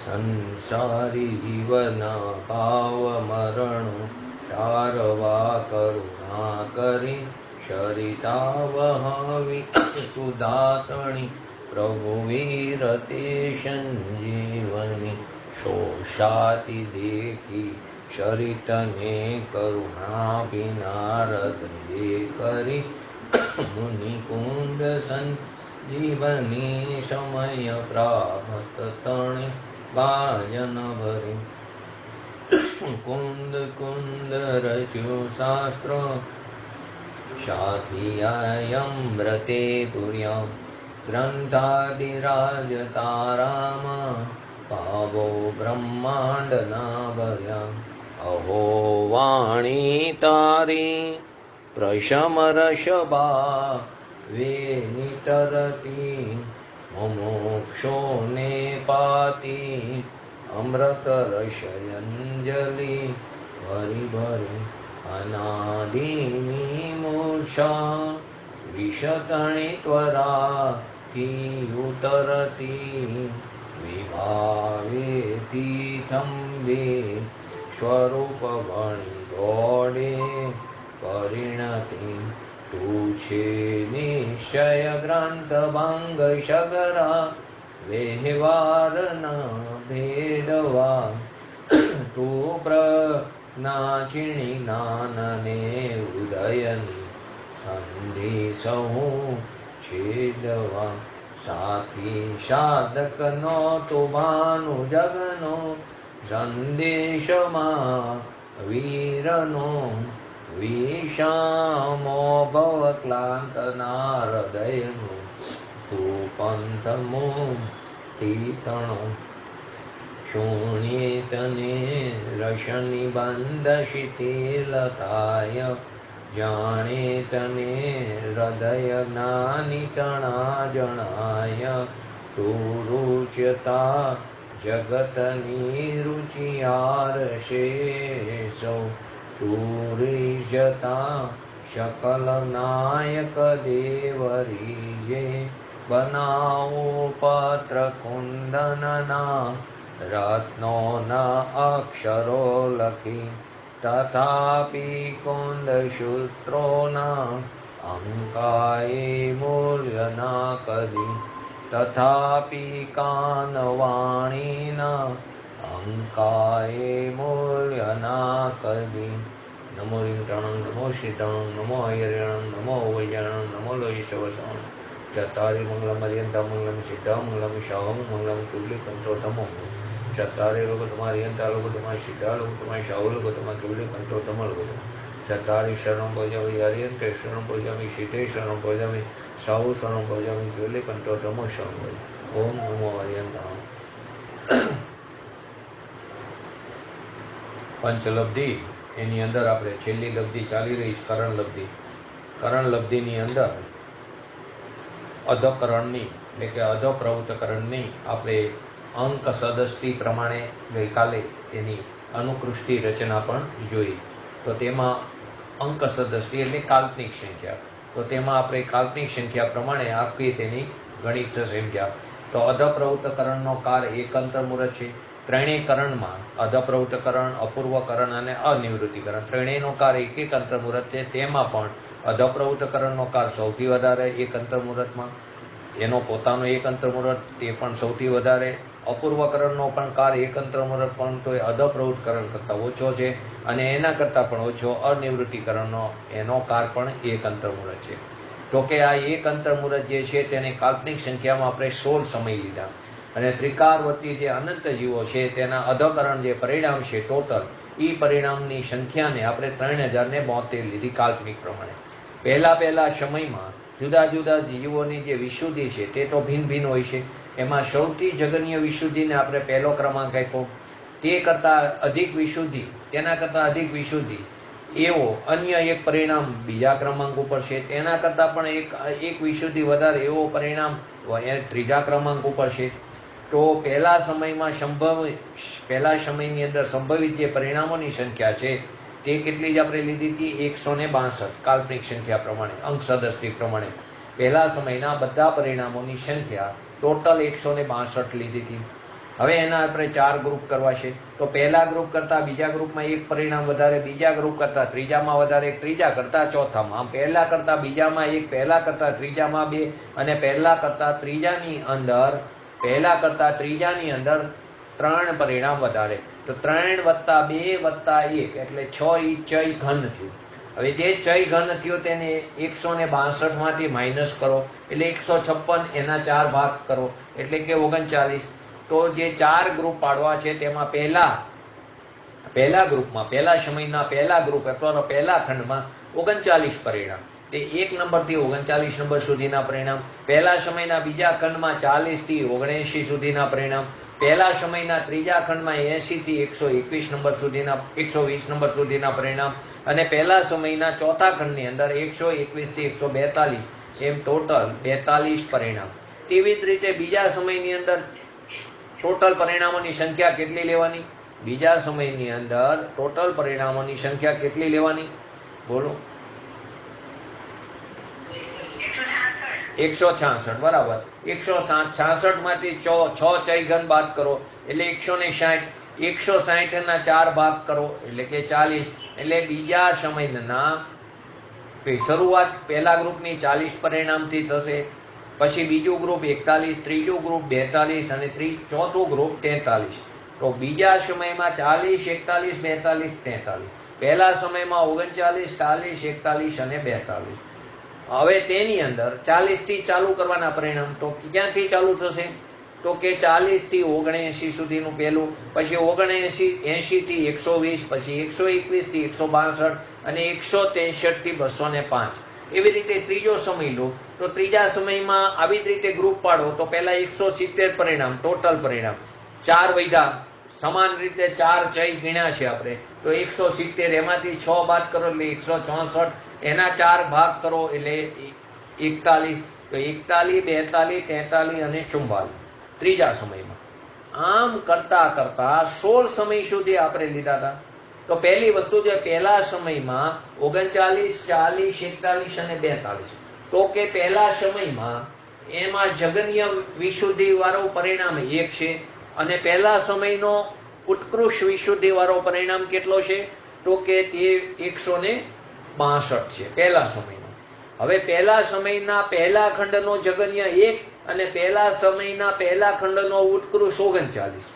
સંસારી જીવના ભાવ મરણો ટારવા કરુણા કરી શરિતા વહાવી સુદાતણી પ્રભુ વીરતે સંજીવની શોષાતી દેખી શરિતને કરુણાભિનારદ કરી મુનિકુંડ સંજીવની સમય પ્રાપ્ત તણે બાજન ભરી કુંદ કુંદ રચ્યું શાસ્ત્ર શાધિયાયમ્રતે પુર્યામ ગ્રંથાદિરાજ તારામાં ભાવો બ્રહ્માંડના ભર્યા અહો વાણી તારી પ્રશમ રસભા વે નિતરતી મોક્ષોને પાતી અમૃત રસયંજલિ ભરી ભરી અનાદિની મૂર્છા વિષતણી ત્વરાથી ઉતરતી વિભાવેતી થંભે સ્વરૂપ ભણી દોડે પરિણતિ તું છે નિશ્ચય ગ્રંથ ભંગ સગરા વ્યવહારના ભેદવા તું પ્રજ્ઞાચિણી જ્ઞાનને ઉદયની સંધિ સહુ છેદવા સાથી સાધકનો તું ભાનુ જગનો સંદેશમાં વીરનો વિષામો ભવ ક્લાંતના હૃદયનું તું પંથમો તીતણો શૂન્યેતને રશની બંધ શિથિલતાય જાણે તને હૃદય જ્ઞાની તણા જણાય તું રૂચ્યતા જગતની રુચિયાર શેષો તુરીજતા શકલ નાયક દેવરીજે બનાવો પત્ર કુંદનના રત્નોના અક્ષરો લખી તથાપી કુંદ સૂત્રોના અંકાએ મૂલ્ય ના કદી તથાપી કાનવાણીના અંકાએ મૂલ્ય ના કદી નમો રીંગટણં નમો શ્રીટણં નમો હૈયરિણં નમો વૈજણં નમો લોહિષવસણં ચત્તારી મંગલમ અર્યંતા મંગલમ સિદ્ધા મંગલમ શાહમ મંગલમ કુલ્લિકંઠોતમો ચત્તારી લોકોતમા અર્યંતા લોકોતમા સિદ્ધા લોકોતમા શાહુ લોકોતમા કુલ્લિકંઠોતમ લોકોતમા ચત્તારી શરણં ભજામિ અર્યંતે શરણં ભજામિ સિદ્ધે શરણં ભજામિ શાહુ શરણં ભજામિ કુલ્લિકંઠોતમો શરણં ભજામિ ઓમ નમો અર્યંતા. પંચલબ્ધિ એની અંદર આપણે છેલ્લી લબ્ધિ ચાલી રહી છે કરણ લબ્ધિ. કરણ લબ્ધિની અંદર અધકરણની એટલે કે અધપ્રવૃત્તકરણની આપણે અંક સદસ્તી પ્રમાણે ગઈકાલે એની અનુકૃષ્ટિ રચના પણ જોઈ. તો તેમાં અંક સદસ્તી એટલે કાલ્પનિક સંખ્યા. તો તેમાં આપણે કાલ્પનિક સંખ્યા પ્રમાણે આખી તેની ગણિત સંખ્યા. તો અધપ્રવૃત્તકરણનો કાર એક અંતર્મુહૂર્ત છે. ત્રણેય કરણમાં અધપ્રવૃત્તકરણ, અપૂર્વકરણ અને અનિવૃત્તિકરણ ત્રણેયનો કાર એક એક અંતર્મુહૂર્ત છે. તેમાં પણ અધપ્રવૃત્તકરણનો કાર સૌથી વધારે એક અંતર્મુહૂર્તમાં, એનો પોતાનો એક અંતર્મુહૂર્ત તે પણ સૌથી વધારે. અપૂર્વકરણનો પણ કાર એક અંતર્મુહૂર્ત પણ તો એ અધપ્રવૃત્તકરણ કરતાં ઓછો છે અને એના કરતાં પણ ઓછો અનિવૃત્તિકરણનો એનો કાર પણ એક અંતર્મુહૂર્ત છે. તો કે આ એક અંતર્મુહૂર્ત જે છે તેને કાલ્પનિક સંખ્યામાં આપણે 16 સમય લીધા અને ત્રિકારવર્તી જે અનંત જીવો છે તેના અધકરણ જે પરિણામ છે ટોટલ એ પરિણામની સંખ્યાને આપણે 3072 લીધી કાલ્પનિક પ્રમાણે. પહેલા સમયમાં જુદા જુદા જીવોની જે વિશુદ્ધિ છે તે તો ભિન્ન ભિન્ન હોય છે. એમાં સૌથી જગનીય વિશુદ્ધિને આપણે પહેલો ક્રમાંક આપ્યો. તે કરતાં અધિક વિશુદ્ધિ, તેના કરતાં અધિક વિશુદ્ધિ એવો અન્ય એક પરિણામ બીજા ક્રમાંક ઉપર છે. તેના કરતાં પણ એક વિશુદ્ધિ વધારે એવો પરિણામ ત્રીજા ક્રમાંક ઉપર છે. તો પહેલા સમયની અંદર સંભવિત જે પરિણામોની સંખ્યા છે તે કેટલી જ આપણે લીધી હતી? 162 કાલ્પનિક સંખ્યા પ્રમાણે, અંક સદસ્તી પ્રમાણે પહેલા સમયના બધા પરિણામોની સંખ્યા ટોટલ 162 લીધી હતી. હવે એના આપણે 4 ગ્રુપ કરવા છે. તો પહેલા ગ્રુપ કરતા બીજા ગ્રુપમાં એક પરિણામ વધારે, બીજા ગ્રુપ કરતા ત્રીજામાં વધારે, ત્રીજા કરતા ચોથામાં. આમ પહેલા કરતા બીજામાં એક, પહેલા કરતા ત્રીજામાં 2 અને પહેલા કરતા ત્રીજાની અંદર 3 પરિણામ વધારે. તો 3 + 2 + 1 એટલે 6 ઈ ચય ઘન થયું. હવે જે ચય ઘન થયો તેને 162 માંથી માઇનસ કરો એટલે 156, એના 4 ભાગ કરો એટલે કે 39. તો જે 4 ગ્રુપ પાડવા છે તેમાં પહેલા ગ્રુપમાં, પહેલા સમયના પહેલા ગ્રુપ અથવા પહેલા ખંડમાં 39 પરિણામ, તે 1 નંબરથી 39 નંબર સુધીના પરિણામ. પહેલા સમયના બીજા ખંડમાં 40 થી 79 સુધીના પરિણામ. પહેલા સમયના ત્રીજા ખંડમાં 80 થી 121 નંબર સુધીના 120 નંબર સુધીના પરિણામ. અને પહેલા સમયના ચોથા ખંડની અંદર 121 થી 142 એમ ટોટલ 42 પરિણામ. તેવી જ રીતે બીજા સમયની અંદર ટોટલ પરિણામોની સંખ્યા કેટલી લેવાની? બીજા સમયની અંદર ટોટલ પરિણામોની સંખ્યા કેટલી લેવાની? બોલો. 166. બરાબર. 166 માંથી 6 ચય ઘન બાદ કરો એટલે 160. 160 ના 4 ભાગ કરો એટલે કે 40. એટલે બીજા સમયના શરૂઆત પહેલા ગ્રુપની 40 પરિણામથી થશે. પછી બીજું ગ્રુપ 41, ત્રીજું ગ્રુપ 42 અને ચોથું ગ્રુપ 43. તો બીજા સમયમાં 40, 41, 42, 43. પહેલા સમયમાં 39, 40, 41 અને 42. હવે તેની અંદર 40 થી ચાલુ કરવાના પરિણામ. તો ક્યાંથી ચાલુ થશે? તો કે 40 થી 79 સુધીનું પહેલું, પછી 80 થી 120, પછી 121 થી 162 અને 163 થી 205. એવી રીતે ત્રીજો સમય લો તો ત્રીજા સમયમાં આવી જ રીતે ગ્રુપ પાડો તો પહેલા 170 પરિણામ, ટોટલ પરિણામ 4 વધ્યા. સમાન રીતે 4 ચય ગણ્યા છે આપણે, તો 170, એમાંથી 6 બાદ કરો એટલે 164, એના 4 ભાગ કરો એટલે 41. તો 41, 42, 43 અને 44 ત્રીજા સમયમાં. આમ કરતા કરતા 16 સમય સુધી આપણે લીધા હતા. તો પહેલી વસ્તુ છે, પહેલા સમયમાં 39, 40, 41 અને 42. તો કે પહેલા સમયમાં એમાં જગન્ય વિશુદ્ધિ વાળું પરિણામ 1 છે અને પહેલા સમયનો ઉત્કૃષ્ટ વિશુદ્ધિ વાળો પરિણામ કેટલો છે? તો કે તે 162 છે પહેલા સમયનો. હવે પહેલા સમયના પહેલા ખંડનો જગન્ય 1 અને પહેલા સમયના પહેલા ખંડનો ઉત્કૃષ્ટ 39.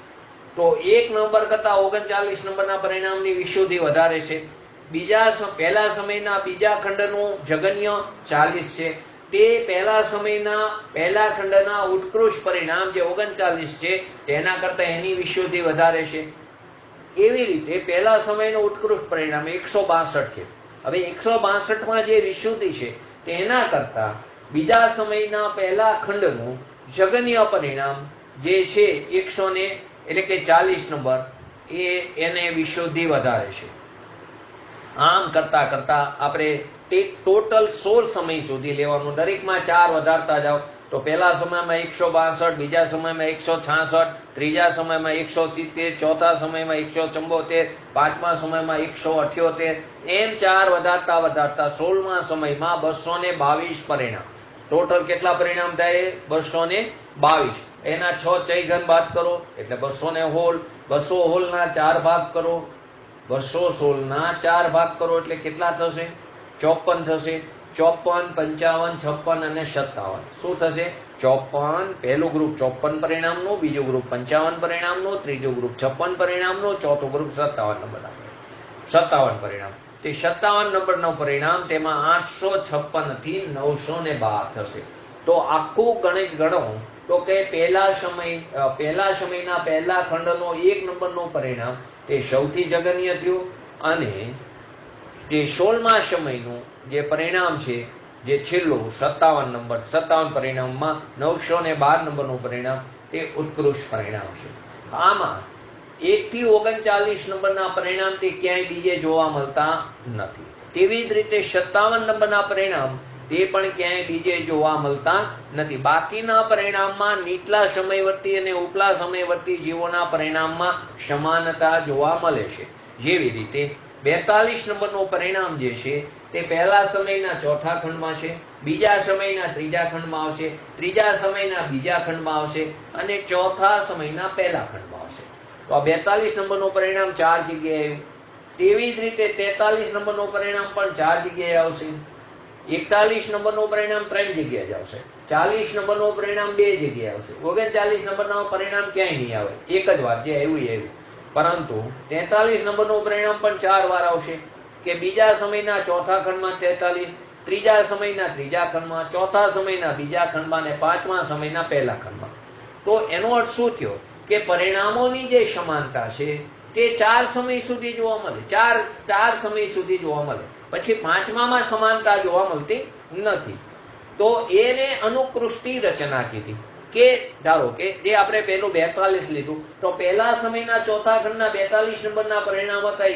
તો 1 નંબર કરતા 39 નંબરના પરિણામની વિશુદ્ધિ વધારે છે. પહેલા સમયના બીજા ખંડનું જગન્ય 40 છે, તે પહેલા સમયના પહેલા ખંડના ઉત્કૃષ્ટ પરિણામ જે 39 છે તેના કરતા એની વિશુદ્ધિ વધારે છે. એવી રીતે પહેલા સમયનું ઉત્કૃષ્ટ પરિણામ 162 છે. હવે 162માં જે વિશુદ્ધિ છે તેના કરતા બીજા સમયના પહેલા ખંડનું જગન્ય પરિણામ જે છે 100 એટલે કે 40 નંબર, એને વિશુદ્ધિ વધારે છે. આમ કરતા કરતા આપણે તે ટોટલ 16 સમય સુધી લેવાનું. દરેકમાં 4 વધારતા જાઓ. તો પહેલા સમયમાં 162, બીજા સમયમાં 166, ત્રીજા સમયમાં 170, ચોથા સમયમાં 174, પાંચમા સમયમાં 178, એમ 4 વધારતા વધારતા 16મા સમયમાં 222 પરિણામ. ટોટલ કેટલા પરિણામ થાય? 222. એના 6 ચય ઘન બાદ કરો એટલે 216. 216 ના 4 ભાગ કરો. 216 ના 4 ભાગ કરો એટલે કેટલા થશે? 54 થશે. 54, 55, 56 અને 57. શું થશે? 54 પહેલું ગ્રુપ 54 પરિણામનું, બીજું ગ્રુપ 55 પરિણામનું, ત્રીજું ગ્રુપ 56 પરિણામનું, ચોથું ગ્રુપ 57 નંબર. 57 પરિણામ. તે 57 નંબરનું પરિણામ તેમાં 856 થી 912 થશે. તો આખું ગણિત ગણો તો કે પહેલા સમયના પહેલા ખંડનો 1 નંબરનું પરિણામ તે સૌથી જગન્ય થયું અને તે 16મા સમયનું જે પરિણામ છે જે છેલ્લું 57 પરિણામમાં 912 નંબરનું પરિણામ તે ઉત્કૃષ્ટ પરિણામ છે. આમાં 1 થી 39 નંબરના પરિણામથી ક્યાંય બીજે જોવા મળતા નથી. તેવી જ રીતે 57 નંબરના પરિણામ તે પણ ક્યાંય બીજે જોવા મળતા નથી. બાકીના પરિણામમાં નીચલા સમયવર્તી અને ઉપલા સમયવર્તી જીવોના પરિણામમાં સમાનતા જોવા મળે છે. જેવી રીતે 42 નંબરનું પરિણામ જે છે તે પહેલા સમયના ચોથા ખંડમાં છે, બીજા સમયના ત્રીજા ખંડમાં આવશે, ત્રીજા સમયના બીજા ખંડમાં આવશે અને ચોથા સમયના પહેલા ખંડમાં આવશે. તો આ 42 નંબરનું પરિણામ 4 જગ્યાએ આવ્યું. તેવી જ રીતે 43 નંબરનું પરિણામ પણ 4 જગ્યાએ આવશે. 41 નંબરનું પરિણામ 3 જગ્યાએ જ આવશે. 40 નંબરનું પરિણામ 2 જગ્યાએ આવશે. 39 નંબરનું પરિણામ ક્યાંય નહીં આવે, એક જ વાર જે આવ્યું એ આવ્યું. પરંતુ 43 નંબરનું પરિણામ પણ 4 વાર આવશે કે બીજા સમયના ચોથા ખંડમાં 43, ત્રીજા સમયના ત્રીજા ખંડમાં, ચોથા સમયના બીજા ખંડમાં અને પાંચમા સમયના પહેલા ખંડમાં. તો એનો અર્થ શું થયો કે પરિણામોની જે સમાનતા છે તે 4 સમય સુધી જોવા મળે, ચાર સમય સુધી જોવા મળે. પછી પાંચમામાં સમાનતા જોવા મળતી નથી. તો એને અનુકૃષ્ટિ રચના કીધી કે ધારો કે જે આપણે પેલું 42 લીધું તો પહેલા સમયના ચોથા ખંડના 42 નંબરના પરિણામ હતા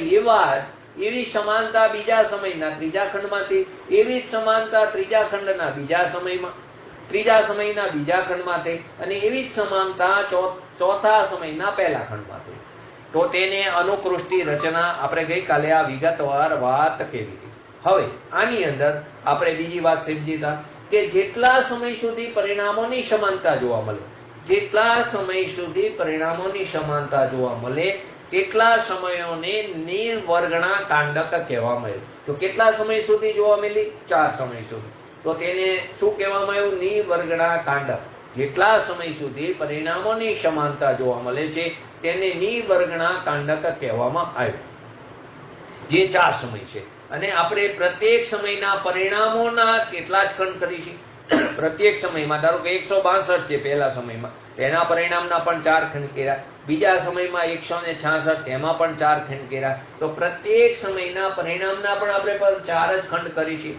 એવી સમાનતા બીજા સમયના ત્રીજા ખંડમાંથી, એવી સમાનતા ત્રીજા સમયના બીજા ખંડમાંથી અને એવી જ સમાનતા ચોથા સમયના પહેલા ખંડમાંથી. તો તેને અનુકૃષ્ટિ રચના આપણે ગઈકાલે આ વિગતવાર વાત કરી હતી. હવે આની અંદર આપણે બીજી વાત સમજીતા કે જેટલા સમય સુધી પરિણામોની સમાનતા જોવા મળે, તેટલા સમયોને નિર્વર્ગણા કાંડક કહેવામાં આવ્યું. તો કેટલા સમય સુધી જોવા મળી? 4 સમય સુધી. તો તેને શું કહેવામાં આવ્યું? નિર્વર્ગણા કાંડક. જેટલા સમય સુધી પરિણામોની સમાનતા જોવા મળે છે તેને નિર્વર્ગણા કાંડક કહેવામાં આવ્યું, જે 4 સમય છે. અને આપણે પ્રત્યેક સમયના પરિણામોના કેટલા જ ખંડ કરીશું. પ્રત્યેક સમયમાં ધારો કે 162 છે પહેલા સમયમાં, તેના પરિણામના પણ 4 ખંડ કર્યા. બીજા સમયમાં 166, તેમાં પણ 4 ખંડ કર્યા. તો પ્રત્યેક સમયના પરિણામના પણ આપણે 4 જ ખંડ કરીશું.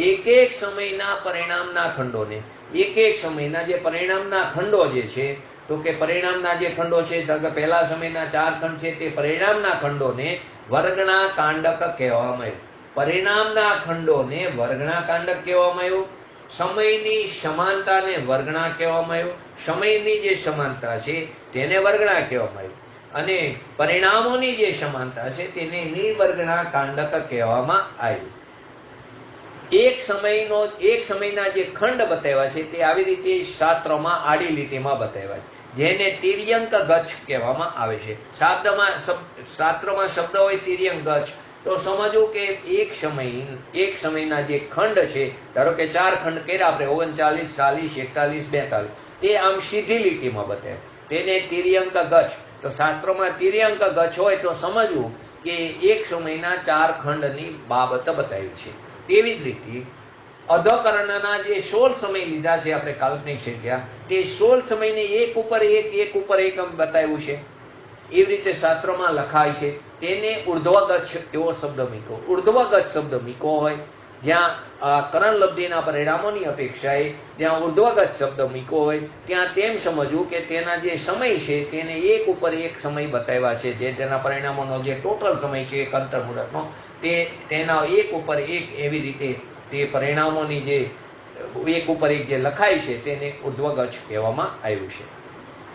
એક સમયના પરિણામના ખંડોને, એક સમયના જે પરિણામના ખંડો જે છે, તો કે પરિણામના જે ખંડો છે, પહેલા સમયના 4 ખંડ છે તે પરિણામના ખંડોને વર્ગણા કાંડક કહેવામાં આવ્યું. પરિણામના ખંડોને વર્ગણા કાંડક કહેવામાં આવ્યું. સમયની સમાનતાને વર્ગણા કહેવામાં આવ્યું. સમયની જે સમાનતા છે તેને વર્ગણા કહેવામાં આવ્યું અને પરિણામોની જે સમાનતા છે તેને નિર્વર્ગણા કાંડક કહેવામાં આવ્યું. એક સમયના જે ખંડ બતાવ્યા છે તે આવી રીતે શાસ્ત્રમાં આડી લીટીમાં બતાવ્યા છે, જેને તિર્યંક ગચ્છ કહેવામાં આવે છે. શાસ્ત્રમાં શબ્દ હોય તિર્યંક ગચ્છ, તો સમજવું કે એક સમયના જે ખંડ છે, ધારો કે 4 ખંડ કર્યા આપણે 39, 40, 41, 42, તે આમ સીધી લીટીમાં બતાવે, તેને તિર્યંક ગચ્છ. તો શાસ્ત્રોમાં તિર્યંક ગચ્છ હોય તો સમજવું કે એક સમયના 4 ખંડની બાબત બતાવી છે. તેવી જ રીતે અધકરણના જે 16 સમય લીધા છે આપણે કાલ્પનિક સંખ્યા, તે 16 સમયને એક ઉપર એક બતાવ્યું છે. એવી રીતે શાસ્ત્રોમાં લખાય છે. તેને ઉર્ધ્વગચ્છ એવો શબ્દ મૂક્યો. ઉર્ધ્વગચ્છ શબ્દ મૂક્યો હોય જ્યાં કરણ લબ્ધિના પરિણામોની અપેક્ષાએ જ્યાં ઉર્ધ્વગચ્છ શબ્દ મૂક્યો હોય ત્યાં તેમ સમજવું કે તેના જે સમય છે તેને એક ઉપર એક સમય બતાવ્યા છે. જે તેના પરિણામોનો જે ટોટલ સમય છે એક અંતર્મુહૂર્તનો, તેના એક ઉપર એક એવી રીતે તે પરિણામોની જે એક ઉપર એક જે લખાય છે તેને ઉર્ધ્વગચ્છ કહેવામાં આવ્યું છે.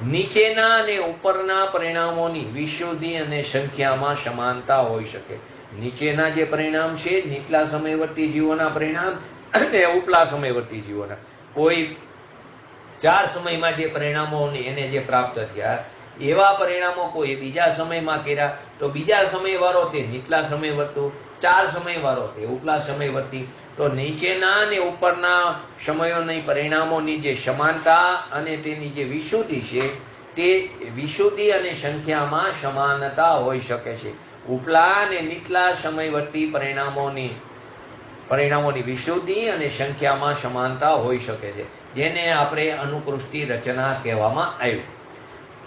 નીચેના અને ઉપરના પરિણામોની વિશુદ્ધિ અને સંખ્યામાં સમાનતા હોઈ શકે. નીચેના જે પરિણામ છે નીચલા સમયવર્તી જીવોના પરિણામ અને ઉપલા સમયવર્તી જીવોના, કોઈ 4 સમયમાં જે પરિણામો એને જે પ્રાપ્ત થયા એવા પરિણામો કોઈ બીજા સમયમાં કર્યા તો બીજા સમયવાળો તે નીચલા સમયવર્તું, 4 સમયવાળો તે ઉપલા સમયવર્તી. તો નીચેના અને ઉપરના સમયોની પરિણામોની જે સમાનતા અને તેની જે વિશુદ્ધિ છે તે વિશુદ્ધિ અને સંખ્યામાં સમાનતા હોઈ શકે છે. ઉપલા અને નીચલા સમયવર્તી પરિણામોની વિશુદ્ધિ અને સંખ્યામાં સમાનતા હોઈ શકે છે, જેને આપણે અનુકૃષ્ટિ રચના કહેવામાં આવ્યું.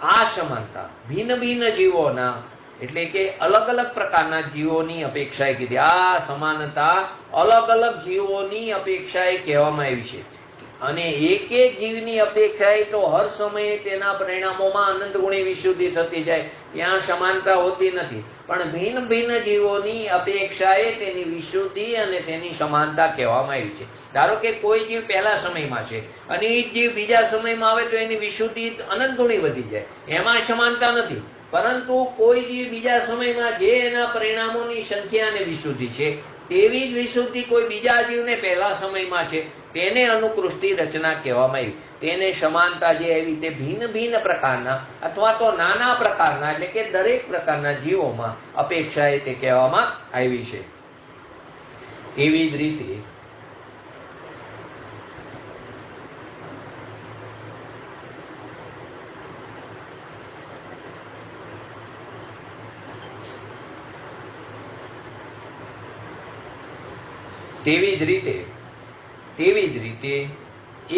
આ સમાનતા ભિન્ન જીવોના એટલે કે અલગ અલગ પ્રકારના જીવોની અપેક્ષાએ કીધી. આ સમાનતા અલગ અલગ જીવોની અપેક્ષાએ કહેવામાં આવી છે અને એક જીવની અપેક્ષાએ તો હર સમયે તેના પરિણામોમાં અનંત ગુણી વિશુદ્ધિ થતી જાય, ત્યાં સમાનતા હોતી નથી. પણ ભિન્ન જીવોની અપેક્ષાએ તેની વિશુદ્ધિ અને તેની સમાનતા કહેવામાં આવી છે. ધારો કે કોઈ જીવ પહેલા સમયમાં છે અને એ જીવ બીજા સમયમાં આવે તો એની વિશુદ્ધિ અનંત ગુણી વધી જાય, એમાં સમાનતા નથી. પરંતુ કોઈ જીવ બીજા સમયમાં જે એના પરિણામોની સંખ્યા અને વિશુદ્ધિ છે તેવી જ વિશુદ્ધિ કોઈ બીજા જીવને પહેલા સમયમાં છે તેને અનુકૃષ્ટિ રચના કહેવામાં આવી. તેને સમાનતા જે આવી તે ભિન્ન ભિન્ન પ્રકારના અથવા તો નાના પ્રકારના એટલે કે દરેક પ્રકારના જીવોમાં અપેક્ષાએ તે કહેવામાં આવી છે. એવી જ રીતે તેવી જ રીતે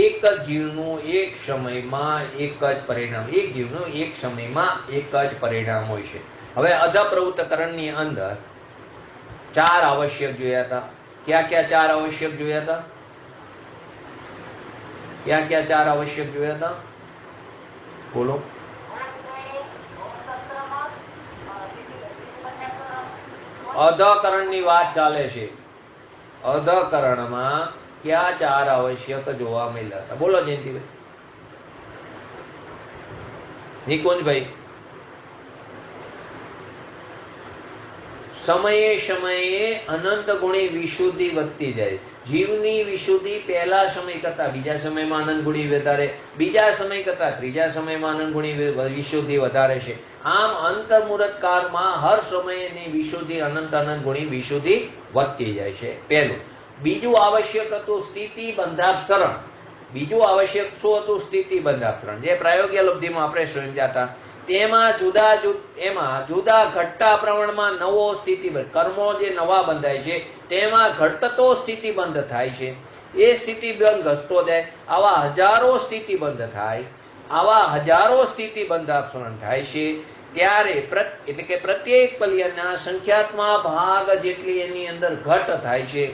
એક જ જીવનું એક સમયમાં એક જ પરિણામ, એક જીવનું એક સમયમાં એક જ પરિણામ હોય છે. હવે અધપ્રવૃત્તકરણની અંદર 4 આવશ્યક જોયા હતા. ક્યાં ક્યાં 4 આવશ્યક જોયા હતા? ક્યાં ક્યાં 4 આવશ્યક જોયા હતા? બોલો. અધકરણની વાત ચાલે છે. અધકરણમાં ક્યાં 4 આવશ્યક જોવા મળ્યા હતા? બોલો જયંતિભાઈ. નિકુંજભાઈ. સમયે સમયે અનંત ગુણી વિશુદ્ધિ વધતી જાય. જીવની વિશુદ્ધિ પહેલા સમય કરતા બીજા સમયમાં અનંત ગુણી વધારે, બીજા સમય કરતા ત્રીજા સમયમાં અનંત ગુણી વિશુદ્ધિ વધારે છે. આમ અંતર્મુહૂર્ત કાળમાં હર સમયની વિશુદ્ધિ અનંત ગુણી વિશુદ્ધિ વધતી જાય છે. પહેલું. બીજું આવશ્યક હતું સ્થિતિ બંધાપસરણ. બીજું આવશ્યક શું હતું? સ્થિતિ બંધાપસરણ. જે પ્રાયોગિક લબ્ધિમાં આપણે સમજ્યા હતા તેમાં જુદા ઘટતા પ્રમાણમાં નવો સ્થિતિબંધ કર્મો જે નવા બંધાય છે તેમાં ઘટતો સ્થિતિબંધ થાય છે. એ સ્થિતિબંધ ઘટતો જાય. આવા હજારો સ્થિતિબંધ થાય, આવા હજારો સ્થિતિબંધાપસરણ થાય છે. ત્યારે એટલે કે પ્રત્યેક પલ્યના સંખ્યાત્મક ભાગ જેટલી એની અંદર ઘટ થાય છે.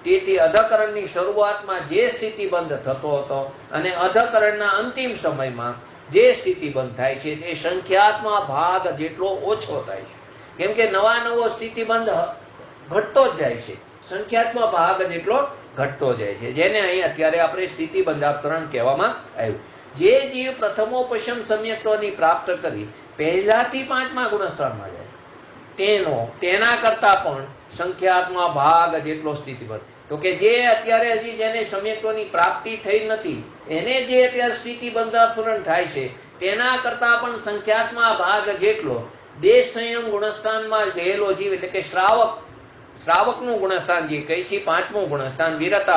તેથી અધકરણની શરૂઆતમાં જે સ્થિતિબંધ થતો હતો અને અધકરણના અંતિમ સમયમાં જે સ્થિતિબંધ થાય છે તે સંખ્યાત્મક ભાગ જેટલો ઓછો થાય છે. કેમ કે નવો સ્થિતિબંધ ઘટતો જ જાય છે, સંખ્યાત્મક ભાગ જેટલો ઘટતો જાય છે, જેને અહીં અત્યારે આપણે સ્થિતિબંધાપસરણ કહેવામાં આવ્યું. જે જીવ પ્રથમોપશમ સમ્યક્તોની પ્રાપ્ત કરી પહેલાથી 5મા ગુણસ્થાનમાં જાય તેના કરતા પણ સંખ્યાત્મક ભાગ જેટલો સ્થિતિબંધ. તો કે જે અત્યારે હજી જેને સમ્યક્તોની પ્રાપ્તિ થઈ નથી એને જે અત્યારે સ્થિતિબંધાપસરણ થાય છે તેના કરતા પણ સંખ્યાત્મક ભાગ જેટલો દેશ સંયમ ગુણસ્થાનમાં ગયેલો જીવ એટલે કે શ્રાવકનું ગુણસ્થાન જે કહે છે 5મું ગુણસ્થાન વિરત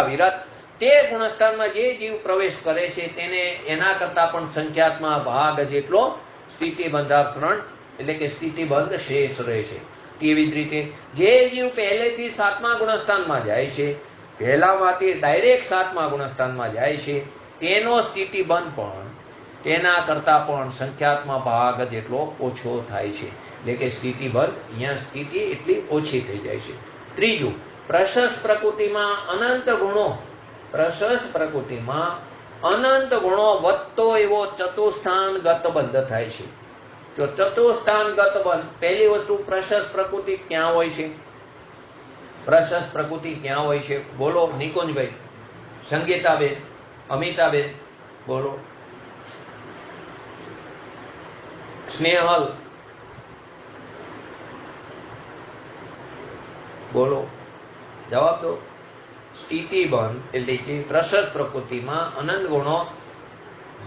તે ગુણસ્થાનમાં જે જીવ પ્રવેશ કરે છે તેને એના કરતા પણ સંખ્યાત્મક ભાગ જેટલો સ્થિતિબંધાપસરણ એટલે કે સ્થિતિબંધ શેષ રહે છે. તેવી જ રીતે જે જીવ પહેલેથી 7મા ગુણસ્થાનમાં જાય છે, પહેલામાંથી ડાયરેક્ટ 7મા ગુણસ્થાનમાં જાય છે તેનો સ્થિતિબંધ પણ તેના કરતા પણ સંખ્યાત્મક ભાગ જેટલો ઓછો થાય છે. એટલે કે સ્થિતિબંધ અહીંયા સ્થિતિ એટલી ઓછી થઈ જાય છે. ત્રીજું. પ્રશસ્ત પ્રકૃતિમાં અનંત ગુણો વધતો એવો ચતુસ્થાનગત બંધ થાય છે. તો ચતુસ્થાનગત બંધ, પહેલી વસ્તુ પ્રશસ્ત પ્રકૃતિ ક્યાં હોય છે? પ્રશસ્ત પ્રકૃતિ ક્યાં હોય છે? બોલો નિકુંજભાઈ, સંગીતાબેન, અમિતાબેન, બોલો. સ્નેહલ, બોલો, જવાબ દો. સ્થિતિબંધ એટલે કે પ્રશસ્ત પ્રકૃતિમાં અનંત ગુણો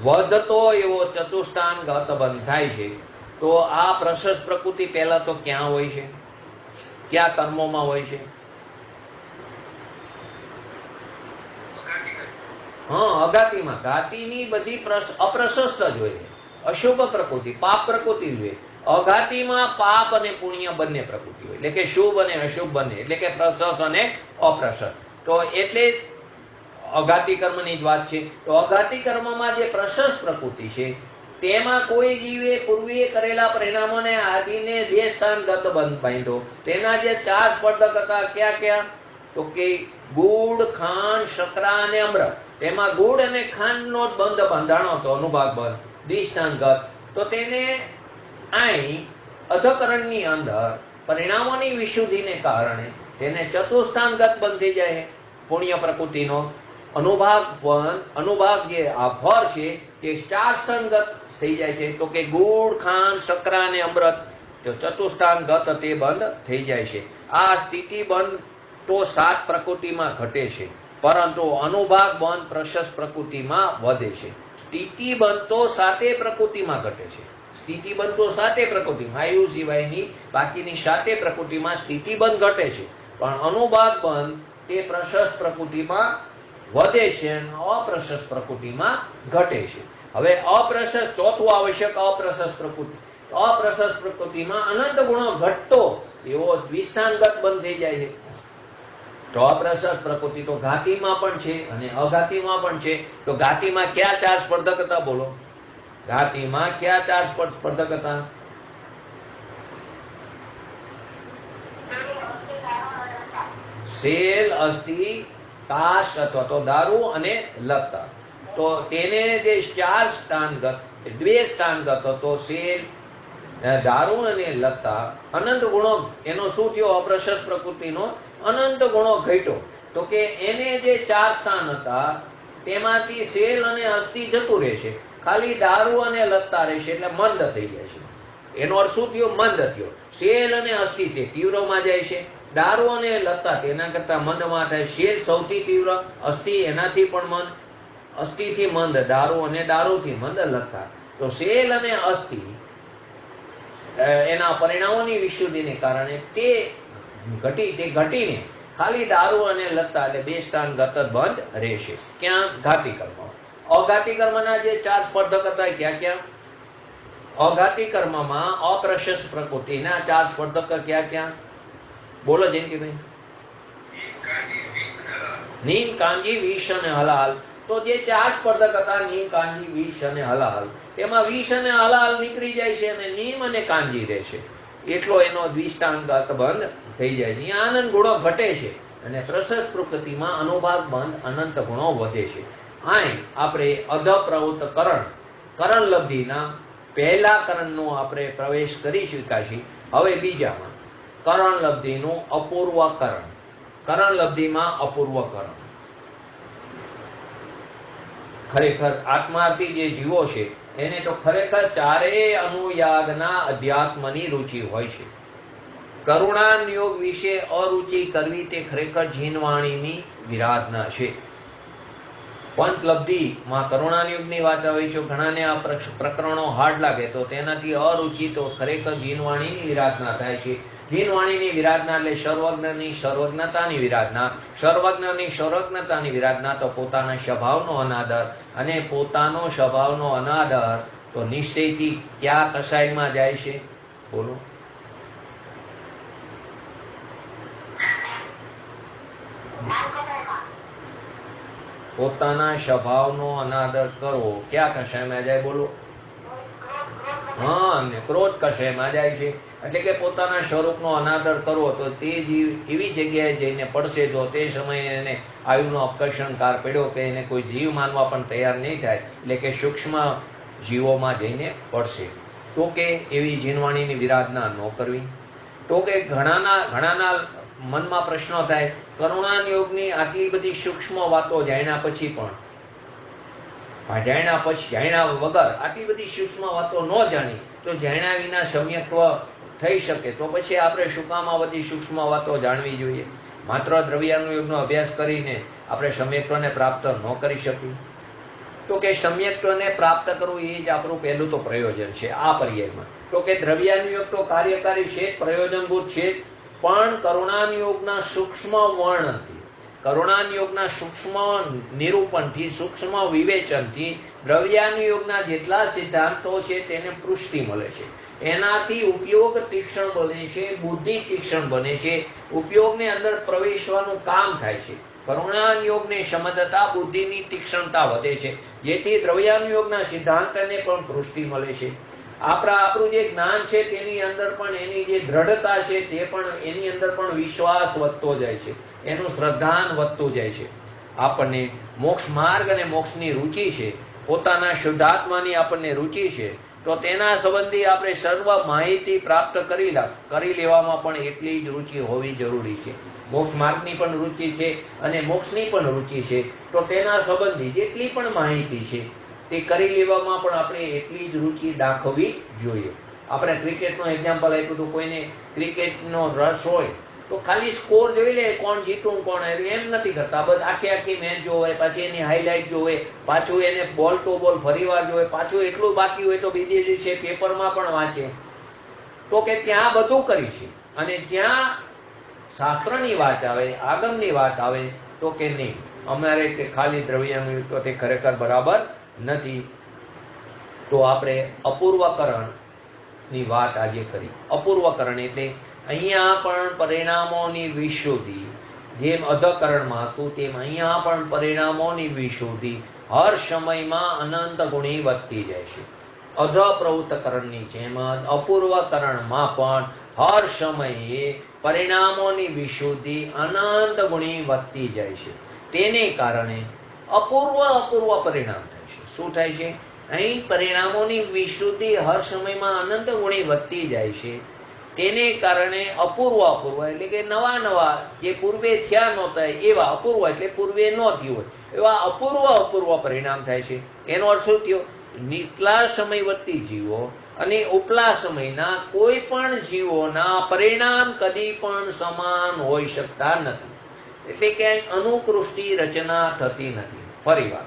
વધતો એવો ચતુષ્ટાંગત બંધ થાય છે. તો આ પ્રશસ્ત પ્રકૃતિ પહેલા તો ક્યાં હોય છે? ક્યાં કર્મોમાં હોય છે? અઘાતીમાં. ઘાતીની બધી અપ્રશસ્ત જ હોય, અશુભ પ્રકૃતિ, પાપ પ્રકૃતિ જોઈએ. અઘાતીમાં પાપ અને પુણ્ય બંને પ્રકૃતિ હોય, એટલે કે શુભ અને અશુભ બંને, એટલે કે પ્રશસ્ત અને અપ્રશસ્ત. તો એટલે અઘાતી કર્મની જ વાત છે. તો અઘાતી કર્મમાં જે પ્રશસ્ત પ્રકૃતિ છે તેમાં કોઈ જીવે પૂર્વે કરેલા પરિણામોને આદિને 2 સ્થાનગત બંધ બાંધ્યો. તેના જે 4 સ્પર્ધક હતા ક્યાં? તો કે ગુડ, ખાંડ, શકરા અને અમૃત. તેમાં ગુડ અને ખાંડનો જ બંધ બંધાણો હતો, અનુભાગ બંધ, દ્વિસ્થાનગત. તો તેને અહીં અધકરણની અંદર પરિણામોની વિશુદ્ધિને કારણે તેને ચતુસ્થાનગત બંધ થઈ જાય. પુણ્ય પ્રકૃતિનો અનુભાગ જે આ ફળ છે તે 4 સ્થાનગત થઈ જાય છે. તો કે ગુડ, ખાંડ, શકરા અને અમૃત, તો ચતુસ્થાનગત તે બંધ થઈ જાય છે. આ સ્થિતિ બંધ તો 7 પ્રકૃતિમાં ઘટે છે, પરંતુ અનુભાગ બંધ પ્રશસ્ત પ્રકૃતિમાં વધે છે. સ્થિતિ બંધ તો 7 પ્રકૃતિમાં ઘટે છે. સ્થિતિ બંધ તો 7 પ્રકૃતિમાં, આયુ સિવાયની બાકીની 7 પ્રકૃતિમાં સ્થિતિ બંધ ઘટે છે, પણ અનુભાગ બંધ તે પ્રશસ્ત પ્રકૃતિમાં વધે છે અને અપ્રશસ્ત પ્રકૃતિમાં ઘટે છે. હવે અપ્રશસ્ત, ચોથું આવશ્યક અપ્રશસ્ત પ્રકૃતિ. અપ્રશસ્ત પ્રકૃતિમાં અનંત ગુણો ઘટતો એવો દ્વિસ્થાનગત બંધ થઈ જાય છે. તો અપ્રશસ્ત પ્રકૃતિ તો ઘાતીમાં પણ છે અને અઘાતીમાં પણ છે. તો ઘાતીમાં ક્યાં 4 સ્પર્ધક હતા? બોલો, ઘાતીમાં ક્યાં 4 સ્પર્ધક હતા? સેલ, અસ્થિ, કાષ્ઠ અથવા તો દારૂ અને લત્તા. તો તેને જે 4 સ્થાનગત, 2 સ્થાનગત હતો, સેલ, દારૂ અને લત્તા, અનંત ગુણો, એનો શું થયો? અપ્રશસ્ત પ્રકૃતિનો અનંત ગુણો ઘટ્યો. તો કે એને જે 4 સ્થાન હતા તેમાંથી સેલ અને અસ્થિ જતું રહેશે, ખાલી દારૂ અને લત્તા રહેશે, એટલે મંદ થઈ જાય છે. એનો અર્થ શું થયો? મંદ થયો. સેલ અને અસ્થિ તે તીવ્રમાં જાય છે, દારૂ અને લત્તા તેના કરતા મંદમાં થાય. સેલ સૌથી તીવ્ર, અસ્થિ એનાથી પણ મંદ, અસ્થિથી મંદ દારૂ અને દારૂથી મંદ લત્તા. તો સેલ અને અસ્થિ એના પરિણામોની વિશુદ્ધિને કારણે તે ઘટીને ખાલી દારૂ અને લત્તા એટલે 2 સ્થાન ગત બંધ રહેશે. ક્યાં? ઘાતી કર્મમાં. અઘાતી કર્મના જે 4 સ્પર્ધક હતા ક્યાં ક્યાં? અઘાતી કર્મમાં અપ્રશસ્ત પ્રકૃતિના 4 સ્પર્ધક ક્યાં ક્યાં? બોલો જયંતિભાઈ. નીમ, કાંજી, વિષ અને હલાહલ. તો જે 4 સ્પર્ધક હતા, નીમ, કાંજી, વિષ અને હલાહલ, તેમાં વિષ અને હલાહલ નીકળી જાય છે અને નીમ અને કાંજી રહેશે. એટલો એનો દ્વિષ્ટાંત બંધ થઈ જાય છે. અહીંયા આનંદ ગુણો ઘટે છે અને પ્રશસ્ત પ્રકૃતિમાં અનુભાગ બંધ અનંત ગુણો વધે છે. અહીં આપણે અધપ્રવૃત્ત કરણ લબ્ધિના પહેલા કરણનો આપણે પ્રવેશ કરી ચૂક્યા છીએ. હવે બીજામાં કરણ લબ્ધિનું અપૂર્વ કરણ લબ્ધિમાં અપૂર્વ કરણ. ખરેખર આત્માર્થી જે જીવો છે એને તો ખરેખર 4 અનુયાગના અધ્યાત્મની રુચિ હોય છે. કરુણાનિયોગ વિશે અરુચિ કરવી તે ખરેખર જીનવાણીની વિરાધના છે. પંચ લબ્ધિમાં કરુણાનિયોગની વાત આવે છે. ઘણાને આ પ્રકરણો હાર્ડ લાગે તો તેનાથી અરુચિ તો ખરેખર જીનવાણીની વિરાધના થાય છે. જીનવાણીની વિરાધના એટલે સર્વજ્ઞની સર્વજ્ઞતાની વિરાધના. સર્વજ્ઞની સર્વજ્ઞતાની વિરાધના તો પોતાના સ્વભાવનો અનાદર, અને પોતાનો સ્વભાવનો અનાદર તો નિશ્ચયથી ક્યાં કસાયમાં જાય છે? બોલો. પોતાના સ્વભાવનો અનાદર કરવો ક્યાં કસાયમાં જાય? બોલો. હા, અને ક્રોધ કસાયમાં જાય છે. એટલે કે પોતાના સ્વરૂપનો અનાદર કરવો તો તે જીવ એવી જગ્યાએ જઈને પડશે, જો તે સમયે એને આયુનો અપકર્ષણકાર પડ્યો કે એને કોઈ જીવ માનવા પણ તૈયાર નહીં થાય, એટલે કે સૂક્ષ્મ જીવોમાં જઈને પડશે. તો કે એવી જીનવાણીની વિરાધના ન કરવી. તો કે ઘણાના મનમાં પ્રશ્નો થાય, કરુણાનિયોગની આટલી બધી સૂક્ષ્મ વાતો જાણ્યા પછી પણ, જાણ્યા વગર આટલી બધી સૂક્ષ્મ વાતો ન જાણી તો જાણ્યા વિના સમ્યક્ત્વ થઈ શકે, તો પછી આપણે શું કામ આ બધી સૂક્ષ્મ વાતો જાણવી જોઈએ? માત્ર દ્રવ્યાનુયોગનો અભ્યાસ કરીને આપણે સમ્યક્ત્વને પ્રાપ્ત ન કરી શકીએ? તો કે સમ્યક્ત્વને પ્રાપ્ત કરવું એ જ આપણું પહેલું તો પ્રયોજન છે આ પર્યાયમાં. તો કે દ્રવ્યાનુયોગ તો કાર્યકારી છે, પ્રયોજનભૂત છે, પણ કરુણાનિયોગના સૂક્ષ્મ વર્ણનથી, કરુણાનિયોગના સૂક્ષ્મ નિરૂપણથી, સૂક્ષ્મ વિવેચનથી દ્રવ્યાનુયોગના જેટલા સિદ્ધાંતો છે તેને પુષ્ટિ મળે છે. એનાથી ઉપયોગ તીક્ષ્ણ બને છે, બુદ્ધિ તીક્ષ્ણ બને છે, ઉપયોગને અંદર પ્રવેશવાનું કામ થાય છે. કરુણાનિયોગને સમજતા બુદ્ધિની તીક્ષ્ણતા વધે છે, જેથી દ્રવ્યાનુયોગના સિદ્ધાંતને પણ પુષ્ટિ મળે છે. આપણું જે જ્ઞાન છે તેની અંદર પણ એની જે દ્રઢતા છે તે પણ એની અંદર પણ વિશ્વાસ વધતો જાય છે, એનું શ્રદ્ધાન વધતું જાય છે. આપણને મોક્ષ માર્ગ અને મોક્ષની રુચિ છે, પોતાના શુદ્ધાત્માની આપણને રુચિ છે, તો તેના સંબંધી આપણે સર્વ માહિતી પ્રાપ્ત કરી લેવામાં પણ એટલી જ રુચિ હોવી જરૂરી છે. મોક્ષ માર્ગની પણ રુચિ છે અને મોક્ષની પણ રુચિ છે, તો તેના સંબંધી જેટલી પણ માહિતી છે તે કરી લેવામાં પણ આપણે એટલી જ રુચિ દાખવવી જોઈએ. આપણે ક્રિકેટનું એક્ઝામ્પલ આપ્યું હતું. કોઈને ક્રિકેટનો રસ હોય તો ખાલી સ્કોર જોઈ લે, કોણ જીતું કોણ હાર્યું, એમ નથી કરતા. બસ આખી મેચ જોવે, પછી એની હાઇલાઇટ જોવે, પાછું એને બોલ ટુ બોલ ફરીવાર જોવે, પાછું એટલું બાકી હોય તો બીજે દિવસે પેપરમાં પણ વાંચે. તો કે ત્યાં બધું કરી છે, અને જ્યાં શાસ્ત્રની વાત આવે, આગમની વાત આવે તો કે નહીં, અમારે ખાલી દ્રવ્યનું તો તે ખરેખર બરાબર નથી. તો આપણે અપૂર્વકરણ ની વાત આજે કરી. અપૂર્વકરણ એટલે અહીંયા પણ પરિણામોની વિશુદ્ધિ, જેમ અધકરણમાં હતું તેમ અહીંયા પણ પરિણામોની વિશુદ્ધિ હર સમયમાં અનંત ગુણી વધતી જાય છે. અધપ્રવૃત્તકરણની જેમ જ અપૂર્વકરણમાં પણ હર સમયે પરિણામોની વિશુદ્ધિ અનંત ગુણી વધતી જાય છે. તેને કારણે અપૂર્વ પરિણામ થાય છે. શું થાય છે? અહીં પરિણામોની વિશુદ્ધિ હર સમયમાં અનંત ગુણી વધતી જાય છે. તેને કારણે અપૂર્વ એટલે કે નવા જે પૂર્વે થયા નહોતા એવા, અપૂર્વ એટલે પૂર્વે ન થયું હોય એવા અપૂર્વ પરિણામ થાય છે. એનો અર્થ શું થયો? નીચલા સમયવર્તી જીવો અને ઉપલા સમયના કોઈ પણ જીવોના પરિણામ કદી પણ સમાન હોઈ શકતા નથી. એટલે ક્યાંય અનુકૃષ્ટિ રચના થતી નથી. ફરીવાર,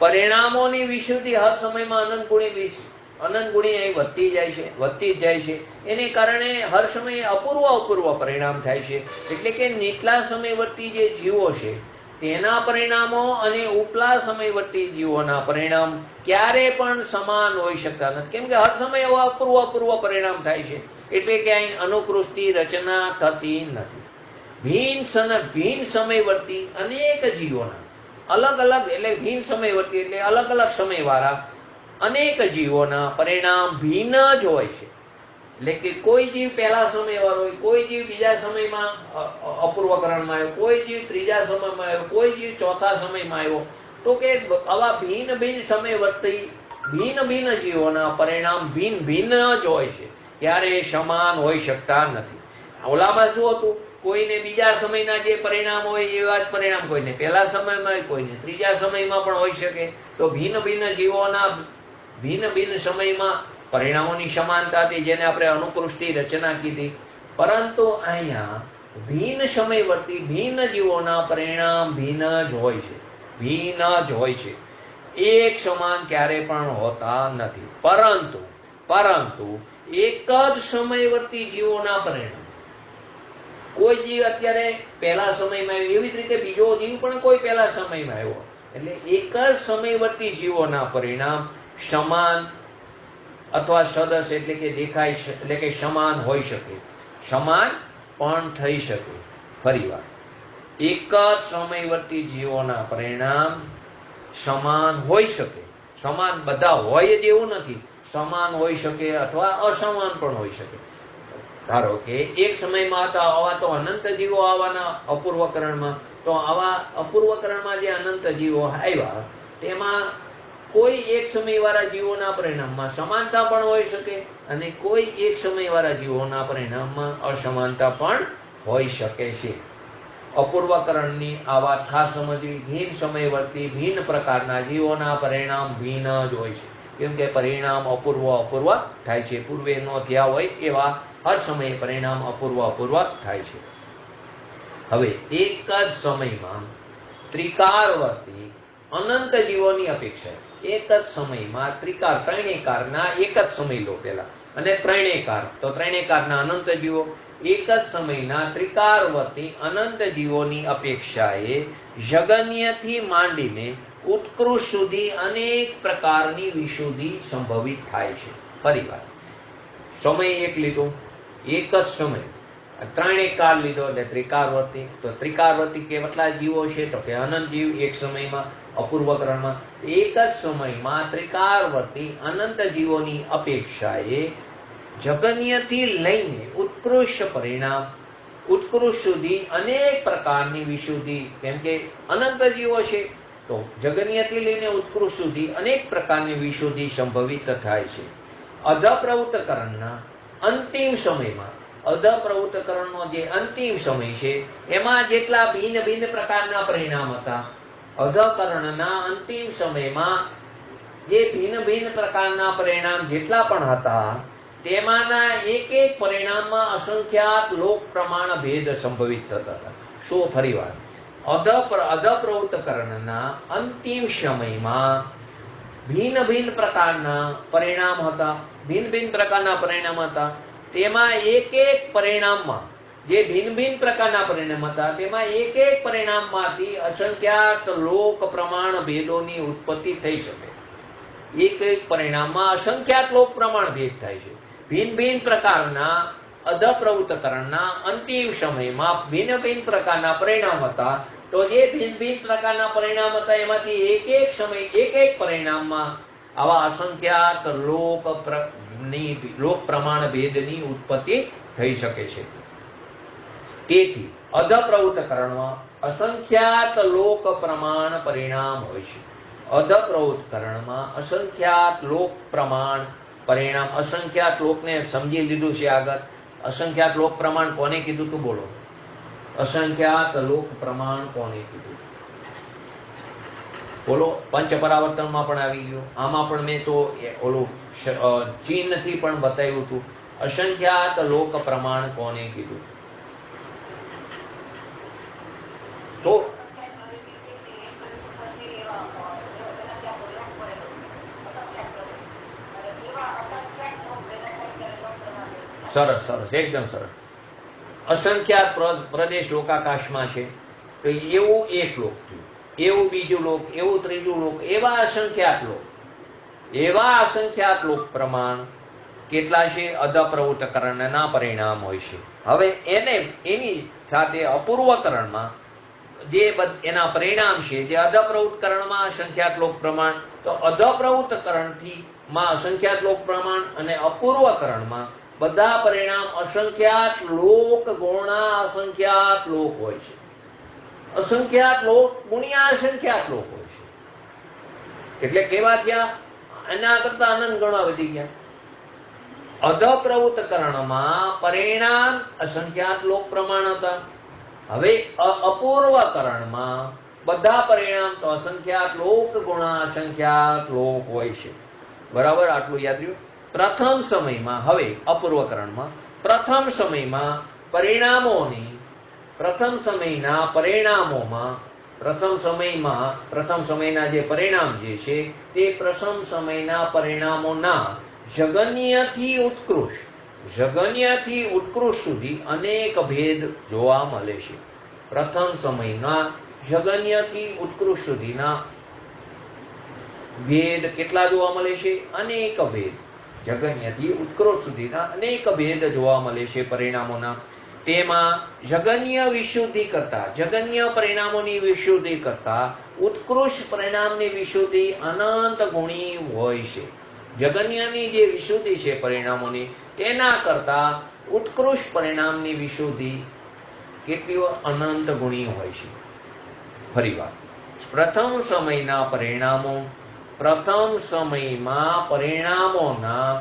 પરિણામોની વિશુદ્ધિ હર સમયમાં અનંત ગુણી અહીં વધતી જ જાય છે. એને કારણે હર સમયે અપૂર્વ પરિણામ થાય છે. એટલે કે નીચલા સમયવર્તી જે જીવો છે તેના પરિણામો અને ઉપલા સમયવર્તી જીવોના પરિણામ ક્યારે પણ સમાન હોઈ શકતા નથી. કેમ કે હર સમયે અપૂર્વ પરિણામ થાય છે. એટલે કે અહીં અનુકૃષ્ટિ રચના થતી નથી. ભિન્ન સમયવર્તી અનેક જીવોના અલગ એટલે ભિન્ન સમયવર્તી એટલે અલગ સમયવાળા અનેક જીવોના પરિણામ ભિન્ન જ હોય છે. એટલે કે કોઈ જીવ પહેલા સમયવાળો હોય, કોઈ જીવ બીજા સમયમાં અપૂર્વકરણમાં આવ્યો, કોઈ જીવ ત્રીજા સમયમાં આવ્યો, કોઈ જીવ ચોથા સમયમાં આવ્યો. તો કે આવા ભિન્ન સમયવર્તી ભિન્ન જીવોના પરિણામ ભિન્ન જ હોય છે. ત્યારે સમાન હોઈ શકતા નથી. ઓલામાં શું હતું? કોઈને બીજા સમયના જે પરિણામ હોય એવા જ પરિણામ કોઈને પહેલા સમયમાં હોય, કોઈને ત્રીજા સમયમાં પણ હોઈ શકે. તો ભિન્ન જીવોના ભિન્ન સમયમાં પરિણામોની સમાનતા હતી, જેને આપણે અનુકૃષ્ટિ રચના કીધી. પરંતુ અહીંયા ભિન્ન સમયવર્તી ભિન્ન જીવોના પરિણામ ભિન્ન જ હોય છે. એક સમાન ક્યારે પણ હોતા નથી. પરંતુ એક જ સમયવર્તી જીવોના પરિણામ, કોઈ જીવ અત્યારે પહેલા સમયમાં આવ્યો, એવી જ રીતે બીજો જીવ પણ કોઈ પહેલા સમયમાં આવ્યો. એટલે એક જ સમયવર્તી જીવોના પરિણામ સમાન અથવા સદસ એટલે કે દેખાય એટલે કે સમાન હોઈ શકે, સમાન પણ થઈ શકે. ફરીવાર, એક જ સમયવર્તી જીવોના પરિણામ સમાન હોઈ શકે. સમાન બધા હોય જ એવું નથી, સમાન હોઈ શકે અથવા અસમાન પણ હોઈ શકે. ધારો કે એક સમયમાં હતા આવા તો અનંત જીવો આવવાના અપૂર્વકરણમાં. તો આવા અપૂર્વકરણમાં જે અનંત જીવો આવ્યા તેમાં કોઈ એક સમયવાળા જીવોના પરિણામમાં સમાનતા પણ હોઈ શકે અને કોઈ એક સમયવાળા જીવોના પરિણામમાં અસમાનતા પણ હોઈ શકે છે. અપૂર્વકરણની આ વાત ખાસ સમજવી. ભિન્ન સમયવર્તી ભિન્ન પ્રકારના જીવોના પરિણામ ભિન્ન જ હોય છે. કેમ કે પરિણામ અપૂર્વ થાય છે. પૂર્વે ન થયા હોય એવા હર સમયે પરિણામ અપૂર્વ થાય છે. હવે એક જ સમયમાં ત્રિકારવર્તી અનંત જીવોની અપેક્ષા, એક જ સમયમાં ત્રણેયકારના એક જ સમય લો પેલા, અને ત્રણેયકાર તો ત્રણેયકારના અનંત જીવો, એક જ સમયના ત્રિકારવર્તી અનંત જીવોની અપેક્ષાએ જગન્યથી માંડીને ઉત્કૃષ્ટ સુધી અનેક પ્રકારની વિશુદ્ધિ સંભવિત થાય છે. ફરીવાર, સમય એક લીધો, એક જ સમય ત્રણેય કાળ લીધો એટલે ત્રિકારવર્તી. તો ત્રિકારવર્તી કેટલા જીવો છે? તો કે અનંત જીવ એક સમયમાં અપૂર્વકરણમાં. એક જ સમયમાં ત્રિકારવર્તી અનંત જીવોની અપેક્ષાએ જગન્યથી લઈને ઉત્કૃષ્ટ સુધી અનેક પ્રકારની વિશુદ્ધિ. કેમ કે અનંત જીવો છે તો જગન્યથી લઈને ઉત્કૃષ્ટ સુધી અનેક પ્રકારની વિશુદ્ધિ સંભવિત થાય છે. અધપ્રવૃત્તકરણના અંતિમ સમયમાં, અધપ્રવૃત્તકરણનો જે અંતિમ સમય છે એમાં જેટલા ભિન્ન પ્રકારના પરિણામ હતા, અધકરણના અંતિમ સમયમાં જે ભિન્ન પ્રકારના પરિણામ જેટલા પણ હતા તેમાંના એક એક પરિણામમાં અસંખ્યાત લોક પ્રમાણ ભેદ સંભવિત થતા હતા. શું? ફરીવાર, અધપ્રવૃત્તકરણના અંતિમ સમયમાં ભિન્ન ભિન્ન પ્રકારના પરિણામ હતા. ભિન્ન ભિન્ન પ્રકારના પરિણામ હતા. તેમાં એક એક પરિણામમાં જે ભિન્ન ભિન્ન પ્રકારના પરિણામ હતા તેમાં એક એક પરિણામમાંથી અસંખ્યાત લોક પ્રમાણ ભેદોની ઉત્પત્તિ થઈ શકે. એક એક પરિણામમાં અસંખ્યાત લોક પ્રમાણ ભેદ થાય છે. ભિન્ન ભિન્ન પ્રકારના અધપ્રવૃત્તકરણના અંતિમ સમયમાં ભિન્ન ભિન્ન પ્રકારના પરિણામ હતા. તો જે ભિન્ન ભિન્ન પ્રકારના પરિણામ હતા એમાંથી એક એક સમય એક એક પરિણામમાં આવા અસંખ્યાત લોક પ્રમાણ ભેદની ઉત્પત્તિ થઈ શકે છે. તેથી અધપ્રવૃત્તકરણમાં અસંખ્યાત લોક પ્રમાણ પરિણામ હોય છે. અધપ્રવૃત્તકરણમાં અસંખ્યાત લોક પ્રમાણ પરિણામ. અસંખ્યાત લોકને સમજી લીધું છે આગળ. અસંખ્યાત લોક પ્રમાણ કોને કીધું તું? બોલો. અસંખ્યાત લોક પ્રમાણ કોને કીધું? બોલો. પંચપરાવર્તનમાં પણ આવી ગયું. આમાં પણ મેં તો ઓલું ચિહ્નથી પણ બતાવ્યું હતું. અસંખ્યાત લોક પ્રમાણ કોને કીધું? તો સરસ સરસ, એકદમ સરસ. અસંખ્યાત પ્રદેશ લોકાકાશમાં છે તો એવું એક લોક થયું, એવું બીજું લોક, એવું ત્રીજું લોક, એવા અસંખ્યાત લોક પ્રમાણ કેટલા છે? અધપ્રવૃત્તકરણના પરિણામ હોય છે. હવે એની સાથે અપૂર્વકરણમાં જે એના પરિણામ છે, જે અધપ્રવૃત્તકરણમાં અસંખ્યાત લોક પ્રમાણ, તો અધપ્રવૃત્તકરણથી માં અસંખ્યાત લોક પ્રમાણ અને અપૂર્વકરણમાં બધા પરિણામ અસંખ્યાત લોક ગુણ્યા અસંખ્યાત લોક હોય છે. અસંખ્યાત લોક ગુણ્યા અસંખ્યાત લોક હોય છે. એટલે કેવા થયા? એના કરતા અનંત ગણા વધી ગયા. અધપ્રવૃત્તકરણમાં પરિણામ અસંખ્યાત લોક પ્રમાણ હતા. હવે અપૂર્વકરણમાં બધા પરિણામ તો અસંખ્યાત લોક ગુણા અસંખ્યાત લોક હોય છે. બરાબર? આટલું યાદ રહ્યું. પ્રથમ સમયમાં, હવે અપૂર્વકરણમાં પ્રથમ સમયમાં પ્રથમ સમયના જે પરિણામ જે છે તે પ્રથમ સમયના પરિણામોના જગન્યથી ઉત્કૃષ્ટ સુધી અનેક ભેદ જોવા મળે છે. પ્રથમ સમયના જગન્યથી ઉત્કૃષ્ટ સુધીના ભેદ કેટલા જોવા મળે છે? અનેક ભેદ. જગન્યથી ઉત્કૃષ્ટ સુધીના અનેક ભેદ જોવા મળે છે પરિણામોના. તેમાં જગન્ય પરિણામોની વિશુદ્ધિ કરતા ઉત્કૃષ્ટ પરિણામની વિશુદ્ધિ અનંત ગુણી હોય છે. જગન્યની જે વિશુદ્ધિ છે પરિણામોની, તેના કરતા ઉત્કૃષ્ટ પરિણામની વિશુદ્ધિ કેટલી? અનંત ગુણી હોય છે. ફરીવાર, પ્રથમ સમયમાં પરિણામોના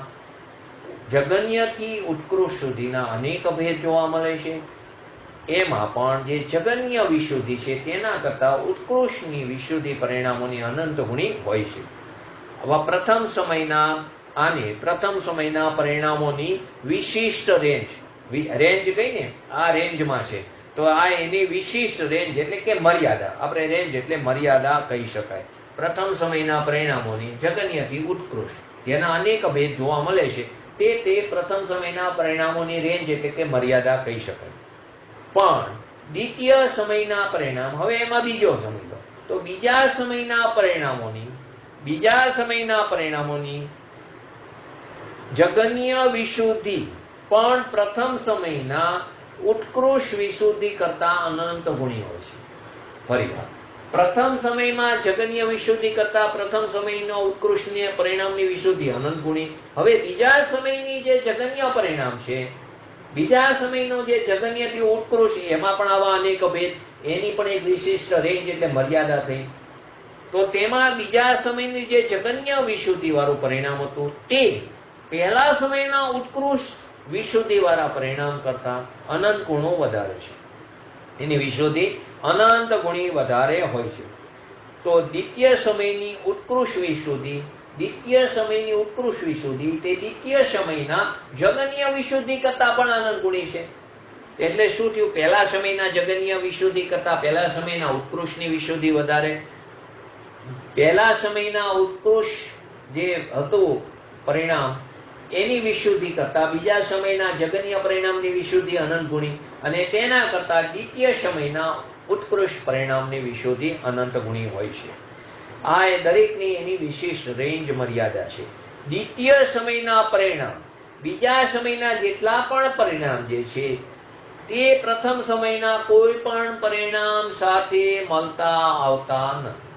જગન્યથી ઉત્કૃષ્ટ સુધીના અનેક ભેદ જોવા મળે છે. એમાં પણ જે જગન્ય વિશુદ્ધિ છે તેના કરતા ઉત્કૃષ્ટની વિશુદ્ધિ પરિણામોની અનંત ગુણી હોય છે. આવા પ્રથમ સમયના પરિણામોની વિશિષ્ટ રેન્જ કહીને, આ રેન્જમાં છે તો આ એની વિશિષ્ટ રેન્જ એટલે કે મર્યાદા. આપણે રેન્જ એટલે મર્યાદા કહી શકાય. પ્રથમ સમયના પરિણામોની જગન્યથી ઉત્કૃષ્ટ જેના અનેક ભેદ જોવા મળે છે તે પ્રથમ સમયના પરિણામોની રેન્જ એટલે કે મર્યાદા કહી શકાય. પણ દ્વિતીય સમયના પરિણામ, હવે એમાં બીજો સમય લો તો બીજા સમયના પરિણામોની જગન્ય વિશુદ્ધિ પણ પ્રથમ સમયના ઉત્કૃષ્ટ વિશુદ્ધિ કરતા અનંત ગુણી હોય છે. ફરીવાર, પ્રથમ સમયમાં જગન્ય વિશુદ્ધિ કરતા પ્રથમ સમયનો ઉત્કૃષ્ટ પરિણામની વિશુદ્ધિ અનંત ગુણી. હવે બીજા સમયની જે જગન્ય પરિણામ છે, બીજા સમયનો જે જગન્યથી ઉત્કૃષ્ટ, એમાં પણ આવા અનેક ભેદ, એની પણ એક વિશિષ્ટ રેન્જ એટલે મર્યાદા થઈ. તો તેમાં બીજા સમયની જે જગન્ય વિશુદ્ધિ વાળું પરિણામ હતું તે પહેલા સમયના ઉત્કૃષ્ટ વિશુદ્ધિ વાળા પરિણામ કરતા અનંત ગુણો વધારે છે. એની વિશુદ્ધિ અનંત ગુણી વધારે હોય છે. તો દ્વિતીય સમયની ઉત્કૃષ્ટ વિશુદ્ધિ દ્વિતીય સમયની ઉત્કૃષ્ટ વિશુદ્ધિ તે દ્વિતીય સમયના જગનીય વિશુદ્ધિ કરતા પણ અનંત ગુણી છે. એટલે શું થયું? પહેલા સમયના જગનીય વિશુદ્ધિ કરતા પહેલા સમયના ઉત્કૃષ્ટની વિશુદ્ધિ વધારે. પહેલા સમયના ઉત્કૃષ્ટ જે હતું પરિણામ એની વિશુદ્ધિ કરતા બીજા સમયના જગનીય પરિણામની વિશુદ્ધિ અનંત ગુણી, અને તેના કરતા દ્વિતીય સમયના ઉત્કૃષ્ટ પરિણામની વિશુદ્ધિ અનંત ગુણી હોય છે. આ એ દરેકની એની વિશિષ્ટ રેન્જ મર્યાદા છે. દ્વિતીય સમયના પરિણામ બીજા સમયના જેટલા પણ પરિણામ જે છે તે પ્રથમ સમયના કોઈ પણ પરિણામ સાથે મળતા આવતા નથી.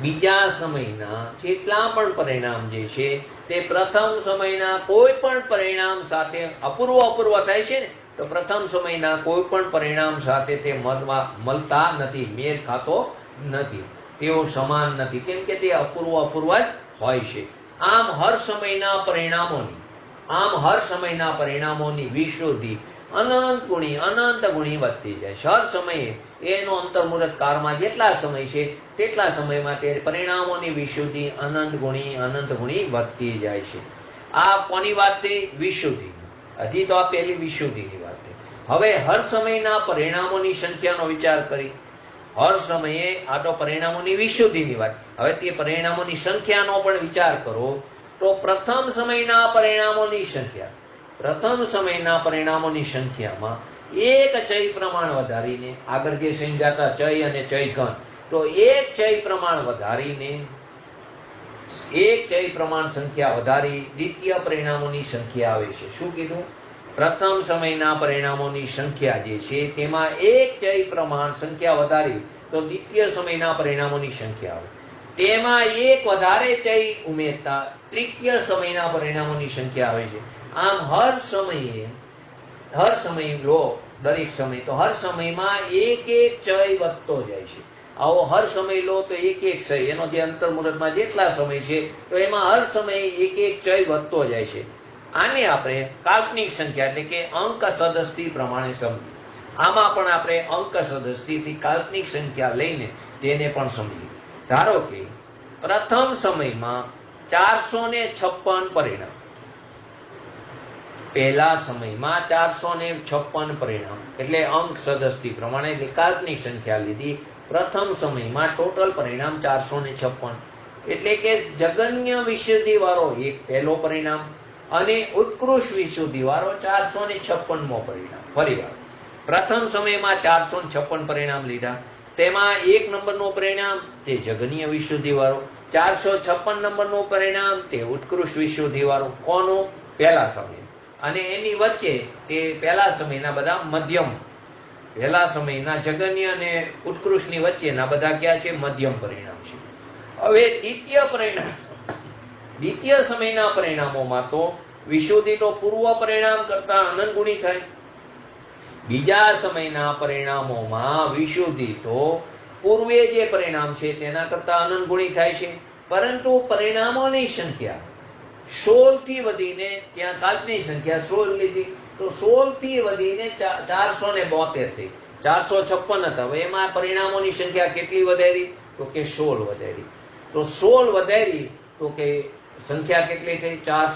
બીજા સમયના જેટલા પણ પરિણામ જે છે તે પ્રથમ સમયના કોઈ પણ પરિણામ સાથે અપૂર્વ થાય છે ને, તો પ્રથમ સમયના કોઈ પણ પરિણામ સાથે તે મળતા નથી, મેળ ખાતો નથી, તેઓ સમાન નથી, કેમ કે તે અપૂર્વ જ હોય છે. આમ હર સમયના પરિણામોની વિશુદ્ધિ અનંત ગુણી વધતી જાય છે. હર સમયે એનો અંતર્મુહૂર્ત કાળમાં જેટલા સમય છે તેટલા સમયમાં તે પરિણામોની વિશુદ્ધિ અનંત ગુણી વધતી જાય છે. આ કોની વાત થઈ? વિશુદ્ધિ. હજી તો આ પહેલી વિશુદ્ધિની વાત થઈ. હવે હર સમયના પરિણામોની સંખ્યાનો વિચાર કરી. હર સમયે આ તો પરિણામોની વિશુદ્ધિની વાત. હવે તે પરિણામોની સંખ્યાનો પણ વિચાર કરો તો પ્રથમ સમયના પરિણામોની સંખ્યામાં એક ચય પ્રમાણ વધારીને, આગળ જે સમજાતા ચય અને ચય ઘન, તો એક ચય પ્રમાણ સંખ્યા વધારી દ્વિતીય પરિણામોની સંખ્યા આવે છે. શું કીધું? પ્રથમ સમયના પરિણામોની સંખ્યા જે છે તેમાં એક ચય પ્રમાણ સંખ્યા વધારી તો દ્વિતીય સમયના પરિણામોની સંખ્યા આવે. તેમાં એક વધારે ચય ઉમેરતા તૃતીય સમયના પરિણામોની સંખ્યા આવે છે. આમ હર સમય લો, દરેક સમય, તો હર સમયમાં એક ચય વધતો જાય છે. આવો હર સમય લો તો એક ચય, એનો જે અંતર્મુહૂર્તમાં જેટલા સમય છે તો એમાં હર સમયે એક ચય વધતો જાય છે. આને આપણે કાલ્પનિક સંખ્યા એટલે કે અંક સદસ્તી પ્રમાણે સમજીએ. આમાં પણ આપણે અંક સદસ્તીથી કાલ્પનિક સંખ્યા લઈને તેને પણ સમજીએ. ધારો કે પ્રથમ સમયમાં 456 પરિણામ, પહેલા સમયમાં 456 પરિણામ એટલે અંક સદસ્તી પ્રમાણે એટલે કાલ્પનિક સંખ્યા લીધી. પ્રથમ સમયમાં ટોટલ પરિણામ 456 એટલે કે જગન્ય વિશુદ્ધિ વાળો એક પહેલો પરિણામ અને ઉત્કૃષ્ટ વિશુદ્ધિ વાળો 456મો પરિણામ. ફરીવાર પ્રથમ સમયમાં 456 પરિણામ લીધા, તેમાં 1 નંબરનું પરિણામ તે જગનીય વિશુદ્ધિ વાળો, 456 નંબરનું પરિણામ તે ઉત્કૃષ્ટ વિશુદ્ધિ વાળો. કોનું? પહેલા સમય. અને એની વચ્ચે તે પહેલા સમયના બધા મધ્યમ, પહેલા સમયના જગન્ય અને ઉત્કૃષ્ટની વચ્ચેના બધા ક્યાં છે? મધ્યમ પરિણામ છે. હવે દ્વિતીય સમયના પરિણામોમાં તો વિશુદ્ધિ તો પૂર્વ પરિણામ કરતા અનંત ગુણી થાય. બીજા સમયના પરિણામોમાં વિશુદ્ધિ તો પૂર્વે જે પરિણામ છે તેના કરતા અનંત ગુણી થાય છે, પરંતુ પરિણામોની સંખ્યા 16 થી વધીને, ત્યાં કાલ્પનિક સંખ્યા 16 લીધી તો 16 થી વધીને 472 થઈ. 456 હતા, હવે એમાં પરિણામોની સંખ્યા કેટલી વધારી? તો કે 16 વધારી. તો 16 વધારી તો કે સંખ્યા કેટલી થઈ? 4